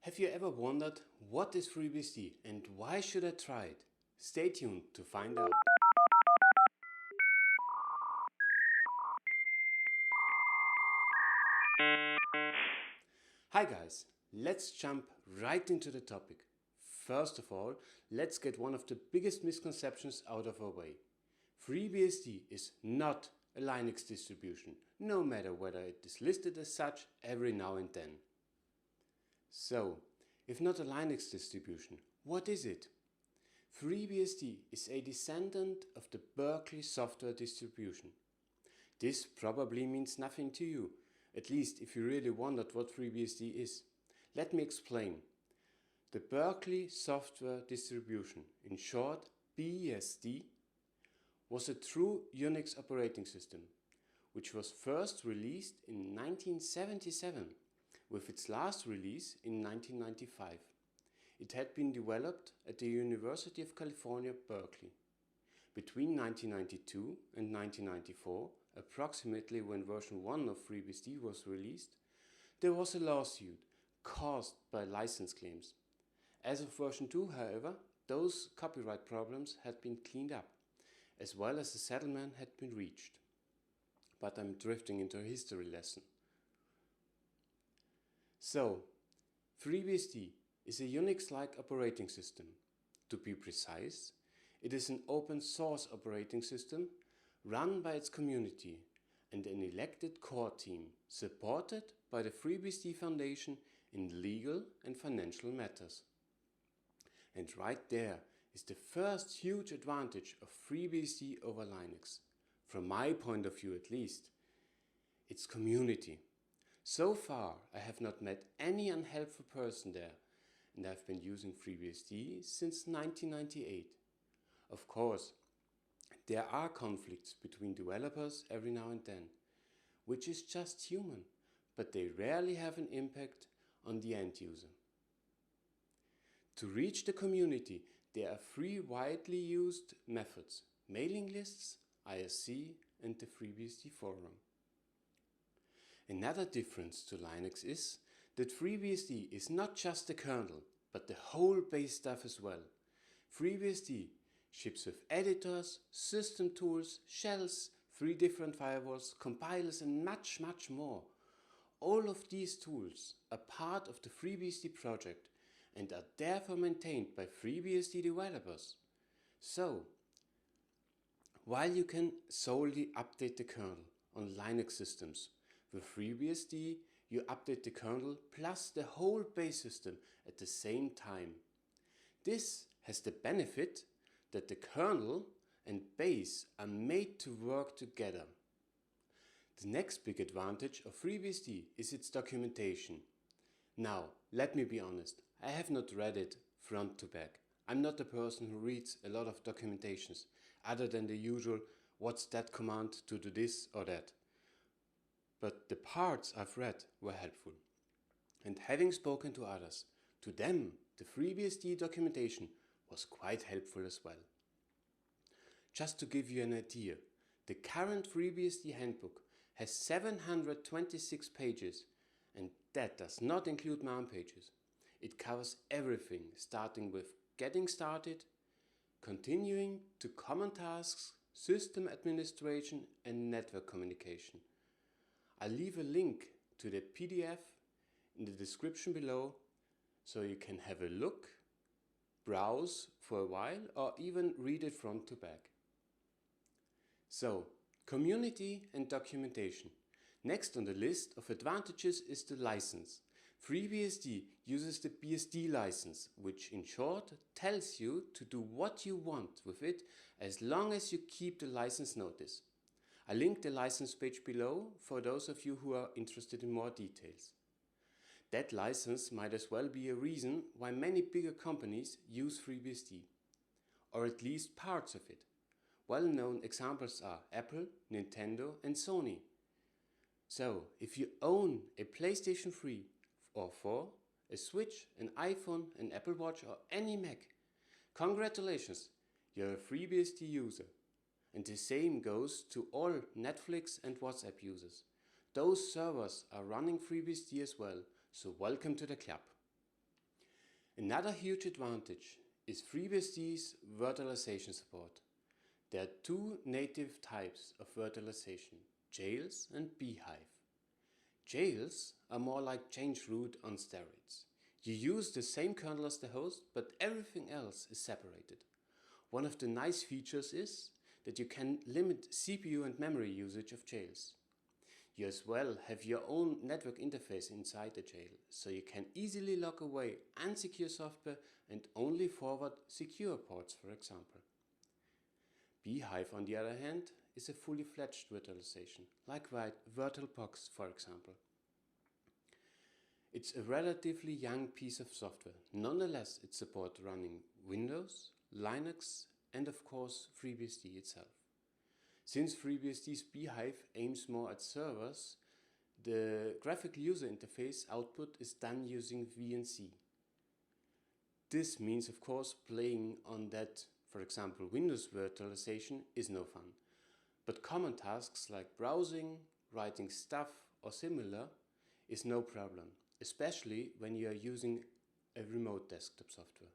Have you ever wondered what is FreeBSD and why should I try it? Stay tuned to find out. Hi guys, let's jump right into the topic. First of all, let's get one of the biggest misconceptions out of our way. FreeBSD is not a Linux distribution, no matter whether it is listed as such every now and then. So, if not a Linux distribution, what is it? FreeBSD is a descendant of the Berkeley software distribution. This probably means nothing to you, at least if you really wondered what FreeBSD is. Let me explain. The Berkeley software distribution, in short BSD, was a true Unix operating system, which was first released in 1977, with its last release in 1995. It had been developed at the University of California, Berkeley. Between 1992 and 1994, approximately when version 1 of FreeBSD was released, there was a lawsuit caused by license claims. As of version 2, however, those copyright problems had been cleaned up, as well as a settlement had been reached. But I'm drifting into a history lesson. So, FreeBSD is a Unix-like operating system. To be precise, it is an open source operating system run by its community and an elected core team supported by the FreeBSD Foundation in legal and financial matters. And right there is the first huge advantage of FreeBSD over Linux, from my point of view at least, its community. So far, I have not met any unhelpful person there, and I've been using FreeBSD since 1998. Of course, there are conflicts between developers every now and then, which is just human, but they rarely have an impact on the end user. To reach the community, there are three widely used methods: mailing lists, IRC, and the FreeBSD forum. Another difference to Linux is that FreeBSD is not just the kernel, but the whole base stuff as well. FreeBSD ships with editors, system tools, shells, 3 different firewalls, compilers and much more. All of these tools are part of the FreeBSD project and are therefore maintained by FreeBSD developers. So, while you can solely update the kernel on Linux systems, with FreeBSD you update the kernel plus the whole base system at the same time. This has the benefit that the kernel and base are made to work together. The next big advantage of FreeBSD is its documentation. Now, let me be honest, I have not read it front to back. I'm not the person who reads a lot of documentations, other than the usual "what's that command to do this or that?" But the parts I've read were helpful. And having spoken to others, to them the FreeBSD documentation was quite helpful as well. Just to give you an idea, the current FreeBSD handbook has 726 pages, and that does not include man pages. It covers everything, starting with getting started, continuing to common tasks, system administration and network communication. I'll leave a link to the PDF in the description below, so you can have a look, browse for a while, or even read it front to back. So, community and documentation. Next on the list of advantages is the license. FreeBSD uses the BSD license, which in short tells you to do what you want with it as long as you keep the license notice. I linked the license page below for those of you who are interested in more details. That license might as well be a reason why many bigger companies use FreeBSD, or at least parts of it. Well-known examples are Apple, Nintendo and Sony. So, if you own a PlayStation 3 or 4, a Switch, an iPhone, an Apple Watch or any Mac, congratulations, you're a FreeBSD user. And the same goes to all Netflix and WhatsApp users. Those servers are running FreeBSD as well, so welcome to the club. Another huge advantage is FreeBSD's virtualization support. There are two native types of virtualization, jails and beehive. Jails are more like change root on steroids. You use the same kernel as the host, but everything else is separated. One of the nice features is that you can limit CPU and memory usage of jails. You as well have your own network interface inside the jail, so you can easily lock away unsecure software and only forward secure ports, for example. Beehive, on the other hand, is a fully fledged virtualization, like VirtualBox, for example. It's a relatively young piece of software. Nonetheless, it supports running Windows, Linux, and of course FreeBSD itself. Since FreeBSD's beehive aims more at servers, the graphical user interface output is done using VNC. This means, of course, playing on that, for example, Windows virtualization is no fun. But common tasks like browsing, writing stuff or similar is no problem, especially when you are using a remote desktop software.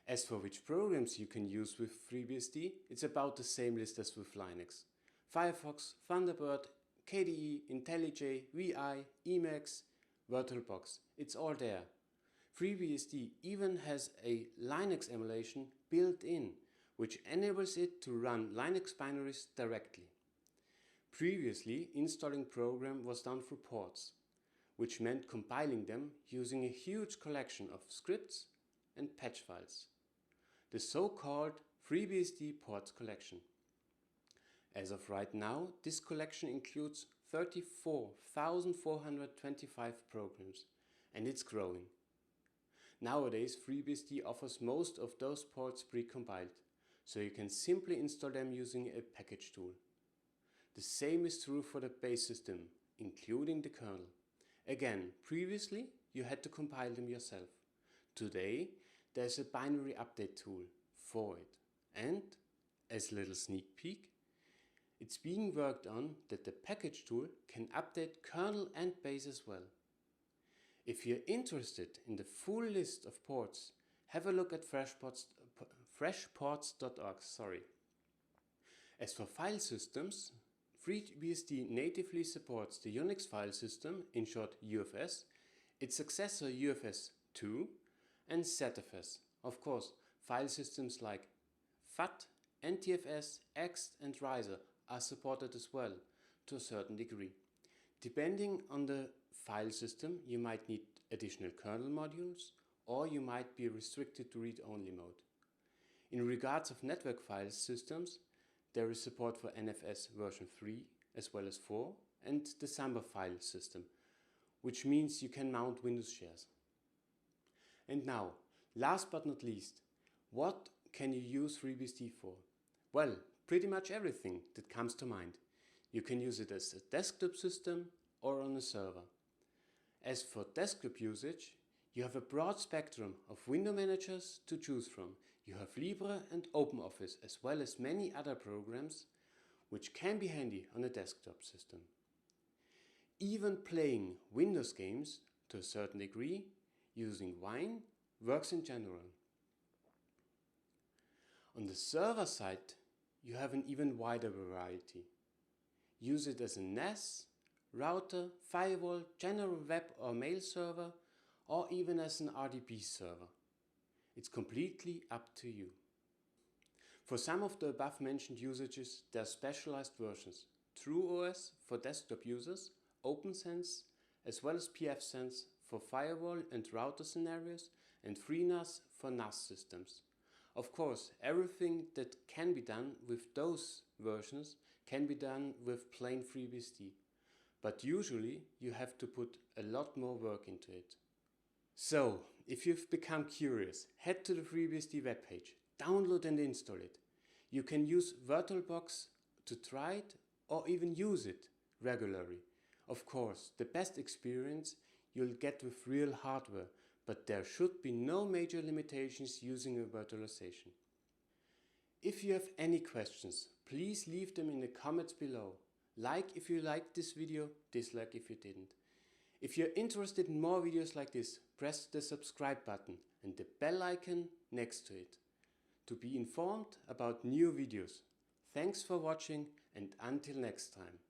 As for which programs you can use with FreeBSD, it's about the same list as with Linux. Firefox, Thunderbird, KDE, IntelliJ, VI, Emacs, VirtualBox, it's all there. FreeBSD even has a Linux emulation built in, which enables it to run Linux binaries directly. Previously, installing program was done through ports, which meant compiling them using a huge collection of scripts and patch files, the so-called FreeBSD ports collection. As of right now, this collection includes 34,425 programs, and it's growing. Nowadays, FreeBSD offers most of those ports pre-compiled, so you can simply install them using a package tool. The same is true for the base system, including the kernel. Again, previously you had to compile them yourself. Today, there's a binary update tool for it. And, as a little sneak peek, it's being worked on that the package tool can update kernel and base as well. If you're interested in the full list of ports, have a look at freshports.org. As for file systems, FreeBSD natively supports the Unix file system, in short UFS, its successor UFS 2, and ZFS. Of course, file systems like FAT, NTFS, ext, and riser are supported as well, to a certain degree. Depending on the file system, you might need additional kernel modules, or you might be restricted to read-only mode. In regards of network file systems, there is support for NFS version 3 as well as 4 and the Samba file system, which means you can mount Windows shares. And now, last but not least, what can you use FreeBSD for? Well, pretty much everything that comes to mind. You can use it as a desktop system or on a server. As for desktop usage, you have a broad spectrum of window managers to choose from. You have Libre and OpenOffice as well as many other programs which can be handy on a desktop system. Even playing Windows games to a certain degree using Wine works in general. On the server side, you have an even wider variety. Use it as a NAS, router, firewall, general web or mail server, or even as an RDP server. It's completely up to you. For some of the above mentioned usages, there are specialized versions. TrueOS for desktop users, OpenSense, as well as pfSense for firewall and router scenarios, and FreeNAS for NAS systems. Of course, everything that can be done with those versions can be done with plain FreeBSD, but usually you have to put a lot more work into it. So, if you've become curious, head to the FreeBSD webpage, download and install it. You can use VirtualBox to try it or even use it regularly. Of course, the best experience you'll get with real hardware, but there should be no major limitations using a virtualization. If you have any questions, please leave them in the comments below. Like if you liked this video, dislike if you didn't. If you're interested in more videos like this, press the subscribe button and the bell icon next to it to be informed about new videos. Thanks for watching and until next time.